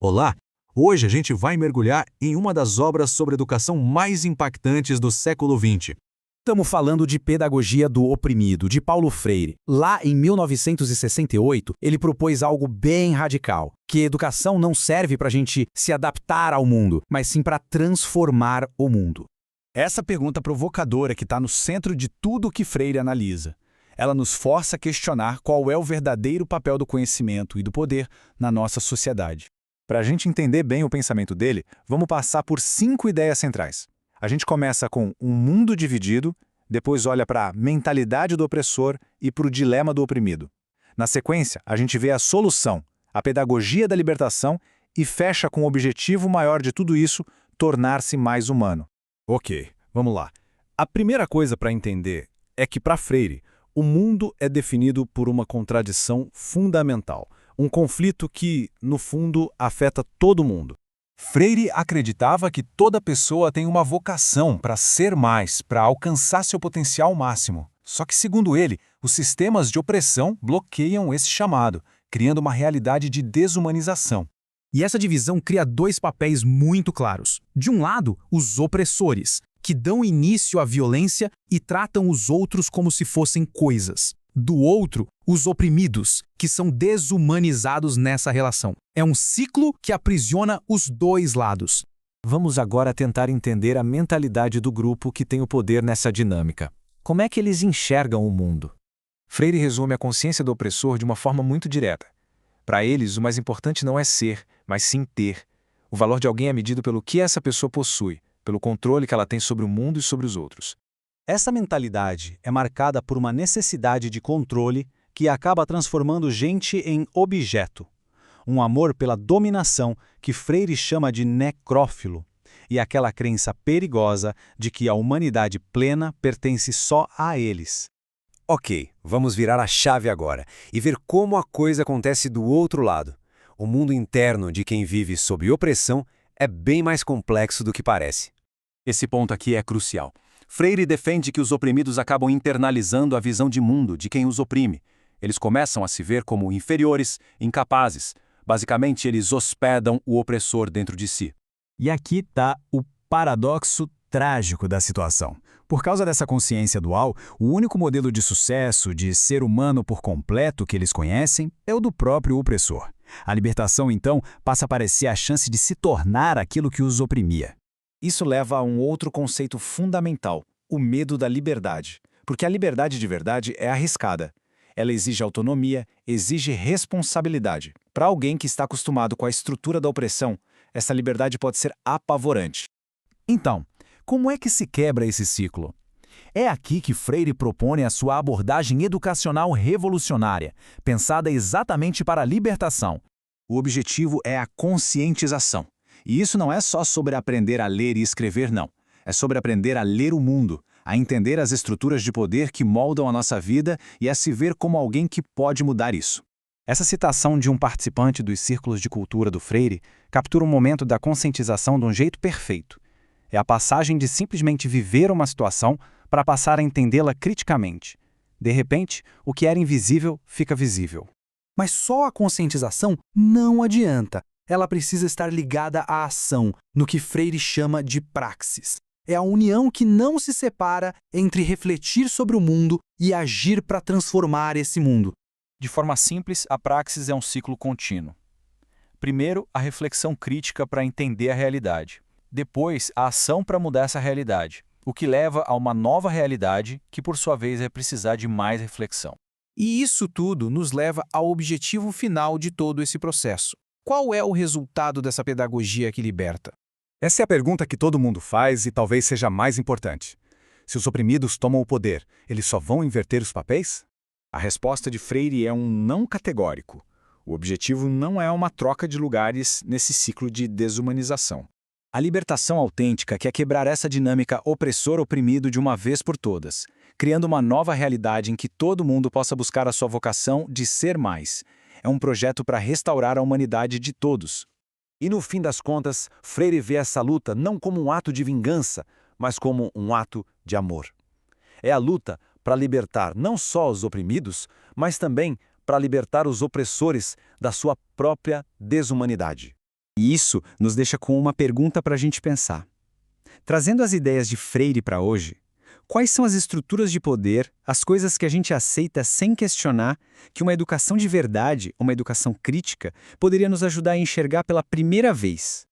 Olá! Hoje a gente vai mergulhar em uma das obras sobre educação mais impactantes do século XX. Estamos falando de Pedagogia do Oprimido, de Paulo Freire. Lá em 1968, ele propôs algo bem radical, que a educação não serve para a gente se adaptar ao mundo, mas sim para transformar o mundo. Essa pergunta provocadora que está no centro de tudo o que Freire analisa. Ela nos força a questionar qual é o verdadeiro papel do conhecimento e do poder na nossa sociedade. Para a gente entender bem o pensamento dele, vamos passar por 5 ideias centrais. A gente começa com um mundo dividido, depois olha para a mentalidade do opressor e para o dilema do oprimido. Na sequência, a gente vê a solução, a pedagogia da libertação e fecha com o objetivo maior de tudo isso, tornar-se mais humano. Ok, vamos lá. A primeira coisa para entender é que, para Freire, o mundo é definido por uma contradição fundamental, um conflito que, no fundo, afeta todo mundo. Freire acreditava que toda pessoa tem uma vocação para ser mais, para alcançar seu potencial máximo. Só que, segundo ele, os sistemas de opressão bloqueiam esse chamado, criando uma realidade de desumanização. E essa divisão cria dois papéis muito claros. De um lado, os opressores, que dão início à violência e tratam os outros como se fossem coisas. Do outro, os oprimidos, que são desumanizados nessa relação. É um ciclo que aprisiona os dois lados. Vamos agora tentar entender a mentalidade do grupo que tem o poder nessa dinâmica. Como é que eles enxergam o mundo? Freire resume a consciência do opressor de uma forma muito direta. Para eles, o mais importante não é ser, mas sim ter. O valor de alguém é medido pelo que essa pessoa possui, pelo controle que ela tem sobre o mundo e sobre os outros. Essa mentalidade é marcada por uma necessidade de controle que acaba transformando gente em objeto. Um amor pela dominação que Freire chama de necrófilo, e aquela crença perigosa de que a humanidade plena pertence só a eles. Ok, vamos virar a chave agora e ver como a coisa acontece do outro lado. O mundo interno de quem vive sob opressão é bem mais complexo do que parece. Esse ponto aqui é crucial. Freire defende que os oprimidos acabam internalizando a visão de mundo de quem os oprime. Eles começam a se ver como inferiores, incapazes. Basicamente, eles hospedam o opressor dentro de si. E aqui está o paradoxo trágico da situação. Por causa dessa consciência dual, o único modelo de sucesso, de ser humano por completo que eles conhecem, é o do próprio opressor. A libertação, então, passa a parecer a chance de se tornar aquilo que os oprimia. Isso leva a um outro conceito fundamental, o medo da liberdade. Porque a liberdade de verdade é arriscada. Ela exige autonomia, exige responsabilidade. Para alguém que está acostumado com a estrutura da opressão, essa liberdade pode ser apavorante. Então, como é que se quebra esse ciclo? É aqui que Freire propõe a sua abordagem educacional revolucionária, pensada exatamente para a libertação. O objetivo é a conscientização. E isso não é só sobre aprender a ler e escrever, não. É sobre aprender a ler o mundo, a entender as estruturas de poder que moldam a nossa vida e a se ver como alguém que pode mudar isso. Essa citação de um participante dos círculos de cultura do Freire captura o momento da conscientização de um jeito perfeito. É a passagem de simplesmente viver uma situação para passar a entendê-la criticamente. De repente, o que era invisível fica visível. Mas só a conscientização não adianta. Ela precisa estar ligada à ação, no que Freire chama de praxis. É a união que não se separa entre refletir sobre o mundo e agir para transformar esse mundo. De forma simples, a praxis é um ciclo contínuo. Primeiro, a reflexão crítica para entender a realidade. Depois, a ação para mudar essa realidade, o que leva a uma nova realidade que, por sua vez, vai precisar de mais reflexão. E isso tudo nos leva ao objetivo final de todo esse processo. Qual é o resultado dessa pedagogia que liberta? Essa é a pergunta que todo mundo faz e talvez seja a mais importante. Se os oprimidos tomam o poder, eles só vão inverter os papéis? A resposta de Freire é um não categórico. O objetivo não é uma troca de lugares nesse ciclo de desumanização. A libertação autêntica quer quebrar essa dinâmica opressor-oprimido de uma vez por todas, criando uma nova realidade em que todo mundo possa buscar a sua vocação de ser mais. É um projeto para restaurar a humanidade de todos. E no fim das contas, Freire vê essa luta não como um ato de vingança, mas como um ato de amor. É a luta para libertar não só os oprimidos, mas também para libertar os opressores da sua própria desumanidade. E isso nos deixa com uma pergunta para a gente pensar. Trazendo as ideias de Freire para hoje, quais são as estruturas de poder, as coisas que a gente aceita sem questionar, que uma educação de verdade, uma educação crítica, poderia nos ajudar a enxergar pela primeira vez?